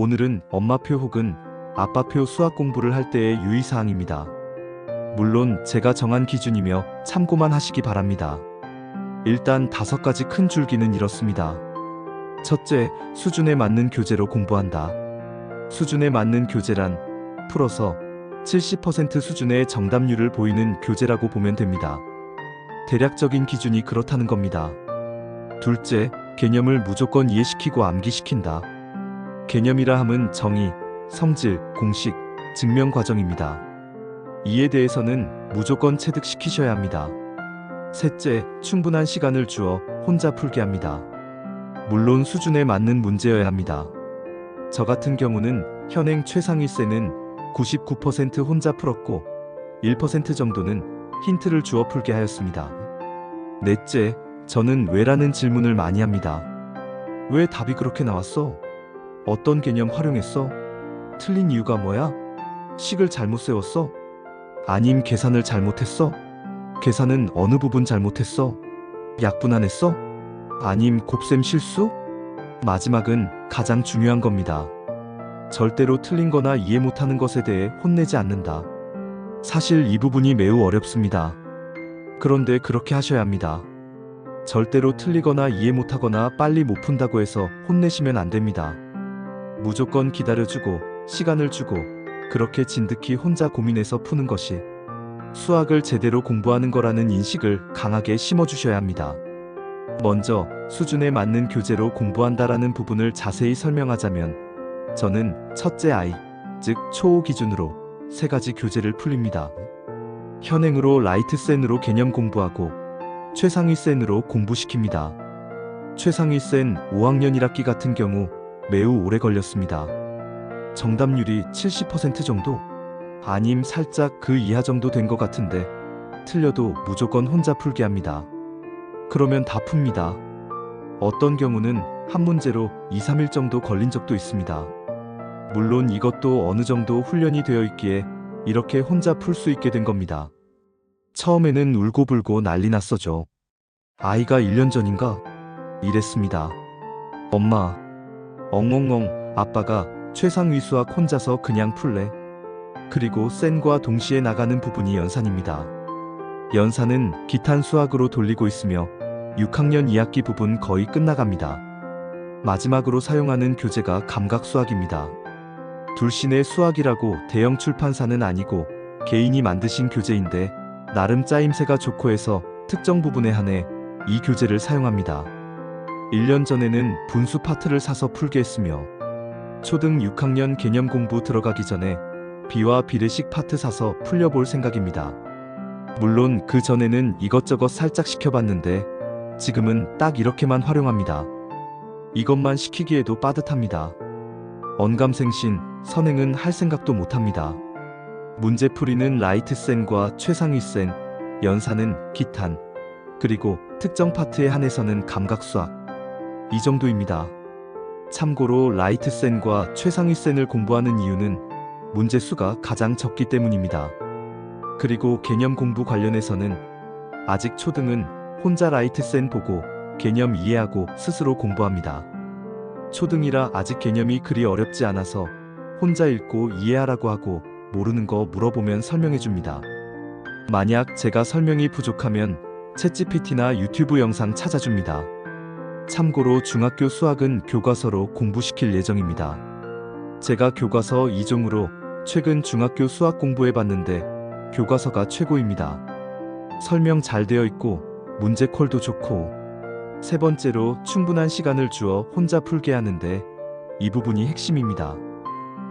오늘은 엄마표 혹은 아빠표 수학 공부를 할 때의 유의사항입니다. 물론 제가 정한 기준이며 참고만 하시기 바랍니다. 일단 5가지 큰 줄기는 이렇습니다. 첫째, 수준에 맞는 교재로 공부한다. 수준에 맞는 교재란 풀어서 70% 수준의 정답률을 보이는 교재라고 보면 됩니다. 대략적인 기준이 그렇다는 겁니다. 둘째, 개념을 무조건 이해시키고 암기시킨다. 개념이라 함은 정의, 성질, 공식, 증명 과정입니다. 이에 대해서는 무조건 체득시키셔야 합니다. 셋째, 충분한 시간을 주어 혼자 풀게 합니다. 물론 수준에 맞는 문제여야 합니다. 저 같은 경우는 현행 최상위세는 99% 혼자 풀었고 1% 정도는 힌트를 주어 풀게 하였습니다. 넷째, 저는 왜라는 질문을 많이 합니다. 왜 답이 그렇게 나왔어? 어떤 개념 활용했어? 틀린 이유가 뭐야? 식을 잘못 세웠어? 아님 계산을 잘못했어? 계산은 어느 부분 잘못했어? 약분안했어? 아님 곱셈 실수? 마지막은 가장 중요한 겁니다. 절대로 틀린 거나 이해 못하는 것에 대해 혼내지 않는다. 사실 이 부분이 매우 어렵습니다. 그런데 그렇게 하셔야 합니다. 절대로 틀리거나 이해 못하거나 빨리 못 푼다고 해서 혼내시면 안 됩니다. 무조건 기다려주고 시간을 주고 그렇게 진득히 혼자 고민해서 푸는 것이 수학을 제대로 공부하는 거라는 인식을 강하게 심어주셔야 합니다. 먼저 수준에 맞는 교재로 공부한다라는 부분을 자세히 설명하자면 저는 첫째 아이, 즉 초5 기준으로 3가지 교재를 풀립니다. 현행으로 라이트 센으로 개념 공부하고 최상위 센으로 공부시킵니다. 최상위 센 5학년 1학기 같은 경우 매우 오래 걸렸습니다. 정답률이 70% 정도? 아님 살짝 그 이하 정도 된 것 같은데 틀려도 무조건 혼자 풀게 합니다. 그러면 다 풉니다. 어떤 경우는 한 문제로 2, 3일 정도 걸린 적도 있습니다. 물론 이것도 어느 정도 훈련이 되어 있기에 이렇게 혼자 풀 수 있게 된 겁니다. 처음에는 울고불고 난리 났어죠. 아이가 1년 전인가? 이랬습니다. 엄마, 엉엉엉, 아빠가 최상위 수학 혼자서 그냥 풀래? 그리고 센과 동시에 나가는 부분이 연산입니다. 연산은 기탄 수학으로 돌리고 있으며 6학년 2학기 부분 거의 끝나갑니다. 마지막으로 사용하는 교재가 감각수학입니다. 둘신의 수학이라고 대형 출판사는 아니고 개인이 만드신 교재인데 나름 짜임새가 좋고 해서 특정 부분에 한해 이 교재를 사용합니다. 1년 전에는 분수 파트를 사서 풀게 했으며 초등 6학년 개념 공부 들어가기 전에 비와 비례식 파트 사서 풀려볼 생각입니다. 물론 그 전에는 이것저것 살짝 시켜봤는데 지금은 딱 이렇게만 활용합니다. 이것만 시키기에도 빠듯합니다. 언감생신, 선행은 할 생각도 못합니다. 문제풀이는 라이트센과 최상위센, 연산은 기탄, 그리고 특정 파트에 한해서는 감각수학. 이 정도입니다. 참고로 라이트센과 최상위센을 공부하는 이유는 문제 수가 가장 적기 때문입니다. 그리고 개념 공부 관련해서는 아직 초등은 혼자 라이트센 보고 개념 이해하고 스스로 공부합니다. 초등이라 아직 개념이 그리 어렵지 않아서 혼자 읽고 이해하라고 하고 모르는 거 물어보면 설명해 줍니다. 만약 제가 설명이 부족하면 챗GPT나 유튜브 영상 찾아줍니다. 참고로 중학교 수학은 교과서로 공부시킬 예정입니다. 제가 교과서 2종으로 최근 중학교 수학 공부해봤는데 교과서가 최고입니다. 설명 잘 되어 있고 문제 콜도 좋고 세 번째로 충분한 시간을 주어 혼자 풀게 하는데 이 부분이 핵심입니다.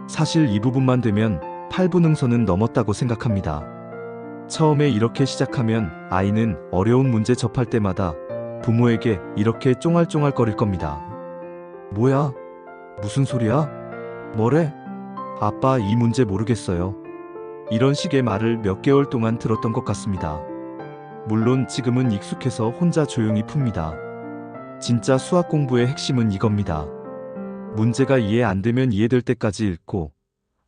사실 이 부분만 되면 8분 응선은 넘었다고 생각합니다. 처음에 이렇게 시작하면 아이는 어려운 문제 접할 때마다 부모에게 이렇게 쫑알쫑알거릴 겁니다. 뭐야? 무슨 소리야? 뭐래? 아빠 이 문제 모르겠어요. 이런 식의 말을 몇 개월 동안 들었던 것 같습니다. 물론 지금은 익숙해서 혼자 조용히 풉니다. 진짜 수학 공부의 핵심은 이겁니다. 문제가 이해 안 되면 이해될 때까지 읽고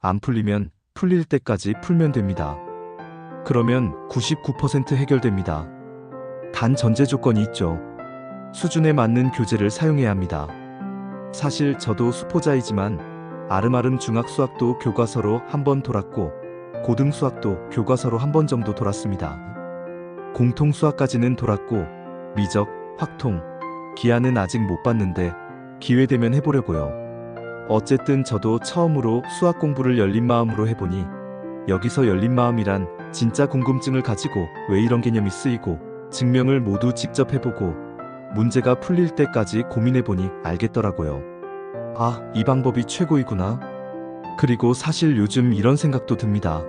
안 풀리면 풀릴 때까지 풀면 됩니다. 그러면 99% 해결됩니다. 단 전제 조건이 있죠. 수준에 맞는 교재를 사용해야 합니다. 사실 저도 수포자이지만 아름아름 중학 수학도 교과서로 한 번 돌았고 고등 수학도 교과서로 한 번 정도 돌았습니다. 공통 수학까지는 돌았고 미적, 확통, 기하는 아직 못 봤는데 기회되면 해보려고요. 어쨌든 저도 처음으로 수학 공부를 열린 마음으로 해보니 여기서 열린 마음이란 진짜 궁금증을 가지고 왜 이런 개념이 쓰이고 증명을 모두 직접 해보고 문제가 풀릴 때까지 고민해보니 알겠더라고요. 아, 이 방법이 최고이구나. 그리고 사실 요즘 이런 생각도 듭니다.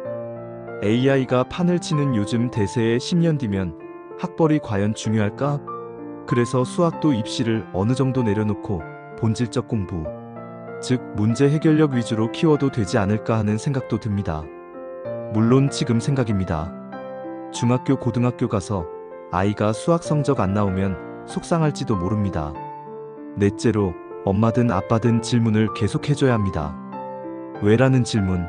AI가 판을 치는 요즘 대세에 10년 뒤면 학벌이 과연 중요할까? 그래서 수학도 입시를 어느 정도 내려놓고 본질적 공부, 즉 문제 해결력 위주로 키워도 되지 않을까 하는 생각도 듭니다. 물론 지금 생각입니다. 중학교, 고등학교 가서 아이가 수학 성적 안 나오면 속상할지도 모릅니다. 넷째로 엄마든 아빠든 질문을 계속 해줘야 합니다. 왜라는 질문.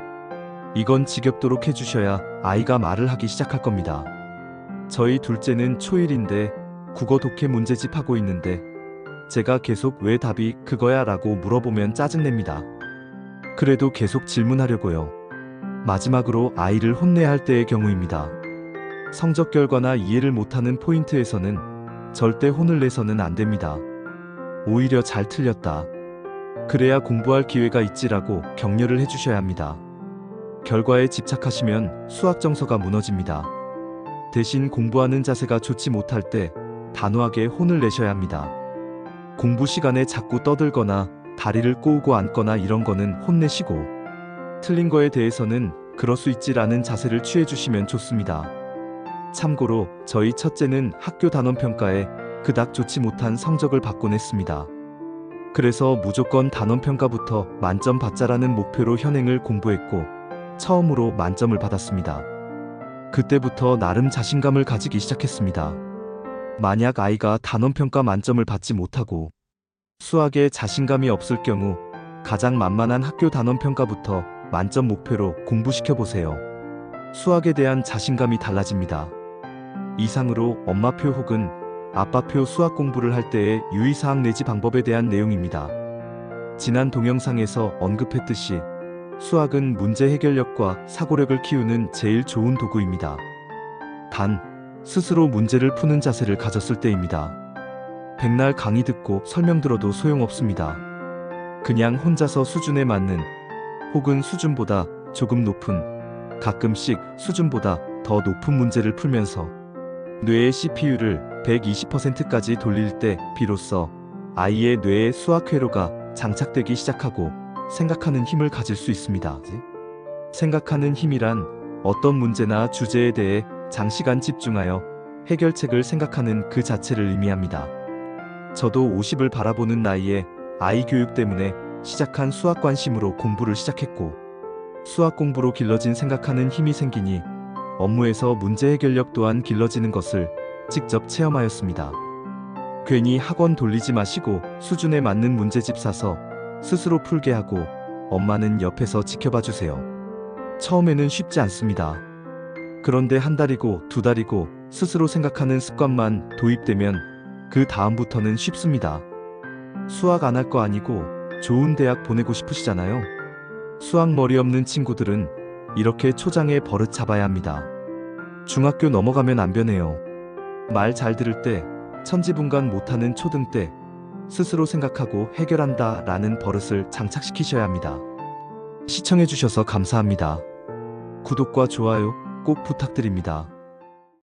이건 지겹도록 해주셔야 아이가 말을 하기 시작할 겁니다. 저희 둘째는 초1인데 국어 독해 문제집 하고 있는데 제가 계속 왜 답이 그거야 라고 물어보면 짜증냅니다. 그래도 계속 질문하려고요. 마지막으로 아이를 혼내야 할 때의 경우입니다. 성적 결과나 이해를 못하는 포인트에서는 절대 혼을 내서는 안 됩니다. 오히려 잘 틀렸다. 그래야 공부할 기회가 있지라고 격려를 해주셔야 합니다. 결과에 집착하시면 수학 정서가 무너집니다. 대신 공부하는 자세가 좋지 못할 때 단호하게 혼을 내셔야 합니다. 공부 시간에 자꾸 떠들거나 다리를 꼬우고 앉거나 이런 거는 혼내시고 틀린 거에 대해서는 그럴 수 있지라는 자세를 취해주시면 좋습니다. 참고로 저희 첫째는 학교 단원평가에 그닥 좋지 못한 성적을 받곤 했습니다. 그래서 무조건 단원평가부터 만점 받자라는 목표로 현행을 공부했고 처음으로 만점을 받았습니다. 그때부터 나름 자신감을 가지기 시작했습니다. 만약 아이가 단원평가 만점을 받지 못하고 수학에 자신감이 없을 경우 가장 만만한 학교 단원평가부터 만점 목표로 공부시켜보세요. 수학에 대한 자신감이 달라집니다. 이상으로 엄마표 혹은 아빠표 수학 공부를 할 때의 유의사항 내지 방법에 대한 내용입니다. 지난 동영상에서 언급했듯이 수학은 문제 해결력과 사고력을 키우는 제일 좋은 도구입니다. 단, 스스로 문제를 푸는 자세를 가졌을 때입니다. 백날 강의 듣고 설명 들어도 소용없습니다. 그냥 혼자서 수준에 맞는 혹은 수준보다 조금 높은, 가끔씩 수준보다 더 높은 문제를 풀면서 뇌의 CPU를 120%까지 돌릴 때 비로소 아이의 뇌에 수학 회로가 장착되기 시작하고 생각하는 힘을 가질 수 있습니다. 생각하는 힘이란 어떤 문제나 주제에 대해 장시간 집중하여 해결책을 생각하는 그 자체를 의미합니다. 저도 50을 바라보는 나이에 아이 교육 때문에 시작한 수학 관심으로 공부를 시작했고 수학 공부로 길러진 생각하는 힘이 생기니 업무에서 문제 해결력 또한 길러지는 것을 직접 체험하였습니다. 괜히 학원 돌리지 마시고 수준에 맞는 문제집 사서 스스로 풀게 하고 엄마는 옆에서 지켜봐 주세요. 처음에는 쉽지 않습니다. 그런데 한 달이고 두 달이고 스스로 생각하는 습관만 도입되면 그 다음부터는 쉽습니다. 수학 안 할 거 아니고 좋은 대학 보내고 싶으시잖아요. 수학 머리 없는 친구들은 이렇게 초장에 버릇 잡아야 합니다. 중학교 넘어가면 안 변해요. 말 잘 들을 때, 천지분간 못하는 초등 때 스스로 생각하고 해결한다 라는 버릇을 장착시키셔야 합니다. 시청해주셔서 감사합니다. 구독과 좋아요 꼭 부탁드립니다.